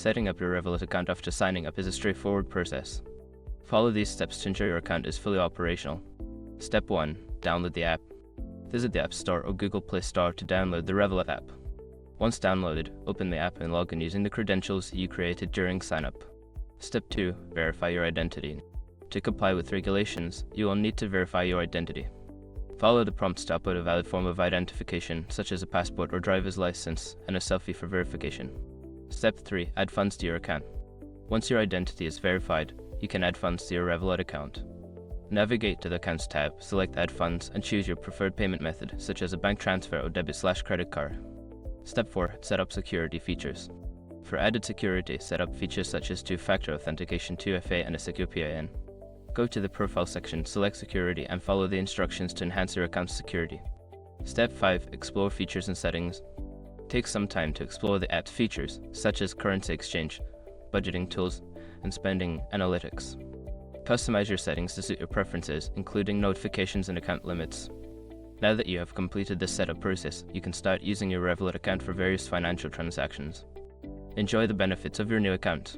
Setting up your Revolut account after signing up is a straightforward process. Follow these steps to ensure your account is fully operational. Step 1. Download the app. Visit the App Store or Google Play Store to download the Revolut app. Once downloaded, open the app and log in using the credentials you created during sign-up. Step 2. Verify your identity. To comply with regulations, you will need to verify your identity. Follow the prompts to upload a valid form of identification, such as a passport or driver's license, and a selfie for verification. Step 3. Add funds to your account. Once your identity is verified, you can add funds to your Revolut account. Navigate to the Accounts tab, select Add Funds, and choose your preferred payment method, such as a bank transfer or debit/credit card. Step 4. Set up security features. For added security, set up features such as two-factor authentication, 2FA, and a secure PIN. Go to the Profile section, select Security, and follow the instructions to enhance your account's security. Step 5. Explore features and settings. Take some time to explore the app's features, such as currency exchange, budgeting tools, and spending analytics. Customize your settings to suit your preferences, including notifications and account limits. Now that you have completed this setup process, you can start using your Revolut account for various financial transactions. Enjoy the benefits of your new account.